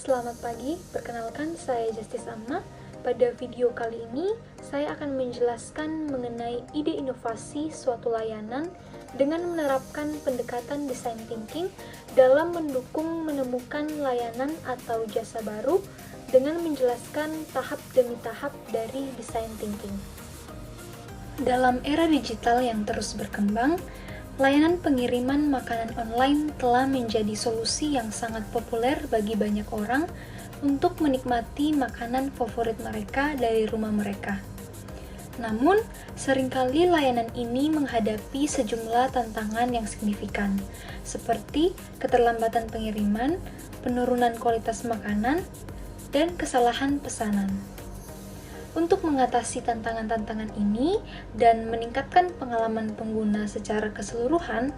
selamat pagi. Perkenalkan, saya Justice Amma. Pada video kali ini, saya akan menjelaskan mengenai ide inovasi suatu layanan dengan menerapkan pendekatan design thinking dalam mendukung menemukan layanan atau jasa baru dengan menjelaskan tahap demi tahap dari design thinking. Dalam era digital yang terus berkembang, layanan pengiriman makanan online telah menjadi solusi yang sangat populer bagi banyak orang untuk menikmati makanan favorit mereka dari rumah mereka. Namun, seringkali layanan ini menghadapi sejumlah tantangan yang signifikan, seperti keterlambatan pengiriman, penurunan kualitas makanan, dan kesalahan pesanan. Untuk mengatasi tantangan-tantangan ini dan meningkatkan pengalaman pengguna secara keseluruhan,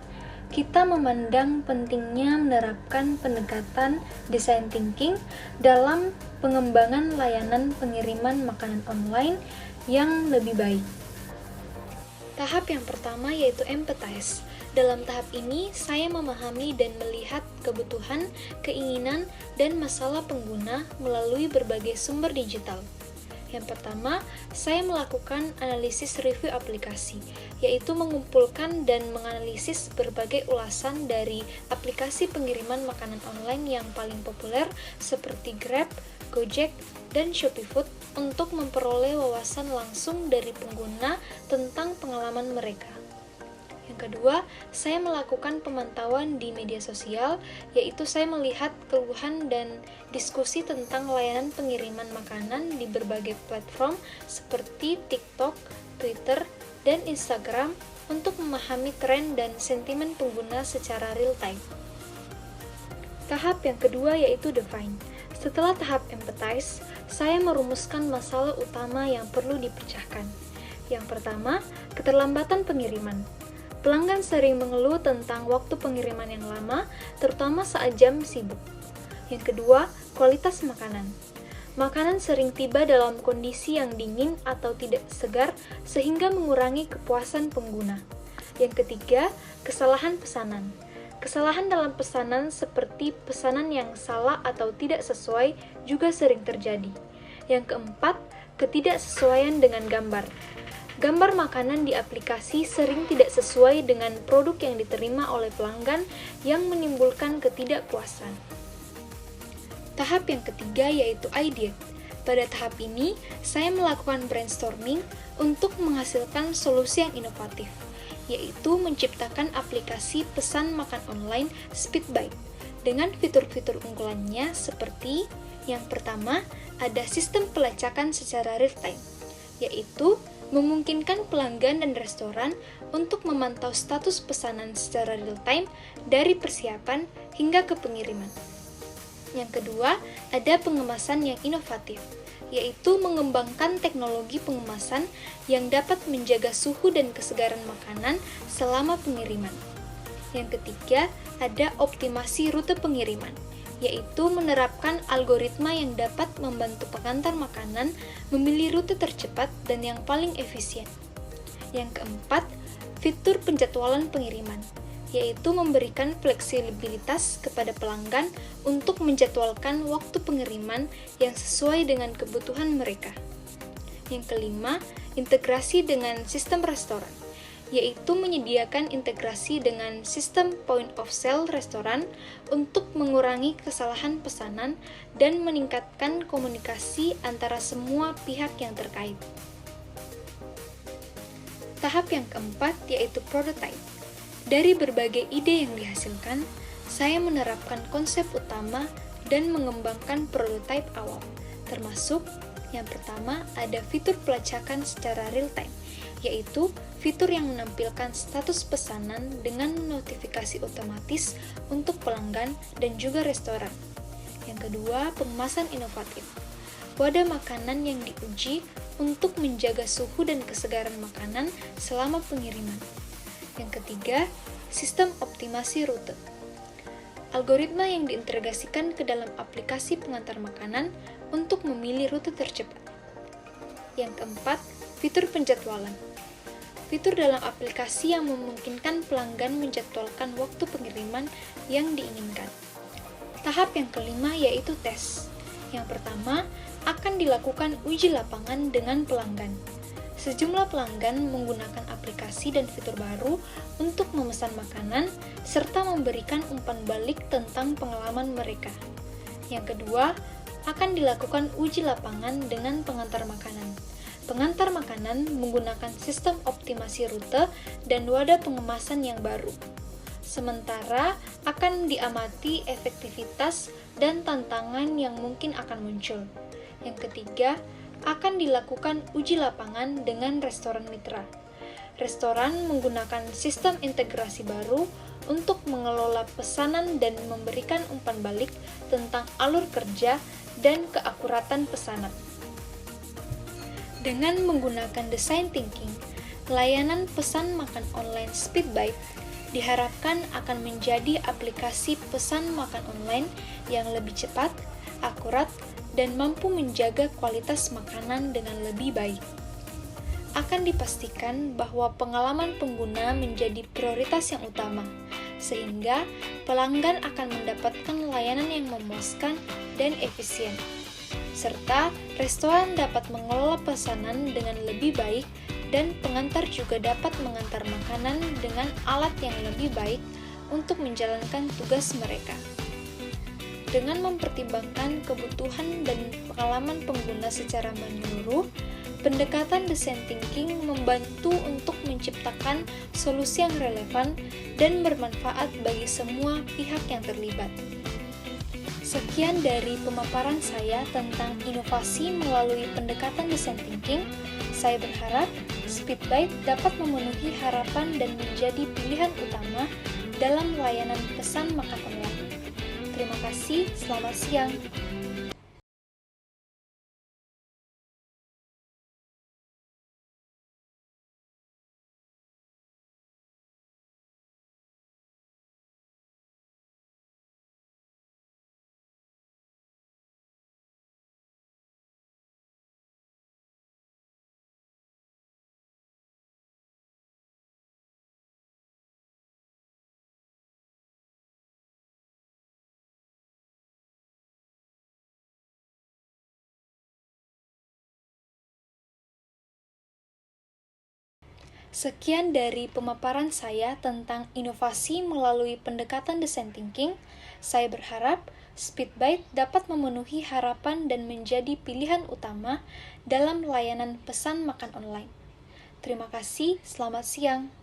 kita memandang pentingnya menerapkan pendekatan design thinking dalam pengembangan layanan pengiriman makanan online yang lebih baik. Tahap yang pertama yaitu empathize. Dalam tahap ini, saya memahami dan melihat kebutuhan, keinginan, dan masalah pengguna melalui berbagai sumber digital. Yang pertama, saya melakukan analisis review aplikasi, yaitu mengumpulkan dan menganalisis berbagai ulasan dari aplikasi pengiriman makanan online yang paling populer seperti Grab, Gojek, dan ShopeeFood untuk memperoleh wawasan langsung dari pengguna tentang pengalaman mereka. Yang kedua, saya melakukan pemantauan di media sosial, yaitu saya melihat keluhan dan diskusi tentang layanan pengiriman makanan di berbagai platform seperti TikTok, Twitter, dan Instagram untuk memahami tren dan sentimen pengguna secara real-time. Tahap yang kedua yaitu define. Setelah tahap empathize, saya merumuskan masalah utama yang perlu dipecahkan. Yang pertama, keterlambatan pengiriman. Pelanggan sering mengeluh tentang waktu pengiriman yang lama, terutama saat jam sibuk. Yang kedua, kualitas makanan. Makanan sering tiba dalam kondisi yang dingin atau tidak segar, sehingga mengurangi kepuasan pengguna. Yang ketiga, kesalahan pesanan. Kesalahan dalam pesanan seperti pesanan yang salah atau tidak sesuai juga sering terjadi. Yang keempat, ketidaksesuaian dengan gambar. Gambar makanan di aplikasi sering tidak sesuai dengan produk yang diterima oleh pelanggan yang menimbulkan ketidakpuasan. Tahap yang ketiga yaitu ideate. Pada tahap ini, saya melakukan brainstorming untuk menghasilkan solusi yang inovatif, yaitu menciptakan aplikasi pesan makan online Speedbite dengan fitur-fitur unggulannya seperti yang pertama, ada sistem pelacakan secara real-time, yaitu memungkinkan pelanggan dan restoran untuk memantau status pesanan secara real-time dari persiapan hingga ke pengiriman. Yang kedua, ada pengemasan yang inovatif, yaitu mengembangkan teknologi pengemasan yang dapat menjaga suhu dan kesegaran makanan selama pengiriman. Yang ketiga, ada optimasi rute pengiriman, yaitu menerapkan algoritma yang dapat membantu pengantar makanan memilih rute tercepat dan yang paling efisien. Yang keempat, fitur penjadwalan pengiriman, yaitu memberikan fleksibilitas kepada pelanggan untuk menjadwalkan waktu pengiriman yang sesuai dengan kebutuhan mereka. Yang kelima, integrasi dengan sistem restoran, yaitu menyediakan integrasi dengan sistem point of sale restoran untuk mengurangi kesalahan pesanan dan meningkatkan komunikasi antara semua pihak yang terkait. Tahap yang keempat yaitu prototype. Dari berbagai ide yang dihasilkan, saya menerapkan konsep utama dan mengembangkan prototype awal, termasuk yang pertama ada fitur pelacakan secara real-time, yaitu fitur yang menampilkan status pesanan dengan notifikasi otomatis untuk pelanggan dan juga restoran. Yang kedua, pengemasan inovatif. Wadah makanan yang diuji untuk menjaga suhu dan kesegaran makanan selama pengiriman. Yang ketiga, sistem optimasi rute. Algoritma yang diintegrasikan ke dalam aplikasi pengantar makanan untuk memilih rute tercepat. Yang keempat, fitur penjadwalan. Fitur dalam aplikasi yang memungkinkan pelanggan menjadwalkan waktu pengiriman yang diinginkan. Tahap yang kelima yaitu tes. Yang pertama, akan dilakukan uji lapangan dengan pelanggan. Sejumlah pelanggan menggunakan aplikasi dan fitur baru untuk memesan makanan serta memberikan umpan balik tentang pengalaman mereka. Yang kedua, akan dilakukan uji lapangan dengan pengantar makanan. Pengantar makanan menggunakan sistem optimasi rute dan wadah pengemasan yang baru. Sementara akan diamati efektivitas dan tantangan yang mungkin akan muncul. Yang ketiga, akan dilakukan uji lapangan dengan restoran mitra. Restoran menggunakan sistem integrasi baru untuk mengelola pesanan dan memberikan umpan balik tentang alur kerja dan keakuratan pesanan. Dengan menggunakan design thinking, layanan pesan makan online Speedbite diharapkan akan menjadi aplikasi pesan makan online yang lebih cepat, akurat, dan mampu menjaga kualitas makanan dengan lebih baik. Akan dipastikan bahwa pengalaman pengguna menjadi prioritas yang utama, sehingga pelanggan akan mendapatkan layanan yang memuaskan dan efisien, serta restoran dapat mengelola pesanan dengan lebih baik dan pengantar juga dapat mengantar makanan dengan alat yang lebih baik untuk menjalankan tugas mereka. Dengan mempertimbangkan kebutuhan dan pengalaman pengguna secara menyeluruh, pendekatan design thinking membantu untuk menciptakan solusi yang relevan dan bermanfaat bagi semua pihak yang terlibat. Sekian dari pemaparan saya tentang inovasi melalui pendekatan design thinking. Saya berharap Speedbite dapat memenuhi harapan dan menjadi pilihan utama dalam layanan pesan makan online. Terima kasih, selamat siang. Sekian dari pemaparan saya tentang inovasi melalui pendekatan design thinking. Saya berharap Speedbite dapat memenuhi harapan dan menjadi pilihan utama dalam layanan pesan makan online. Terima kasih, selamat siang.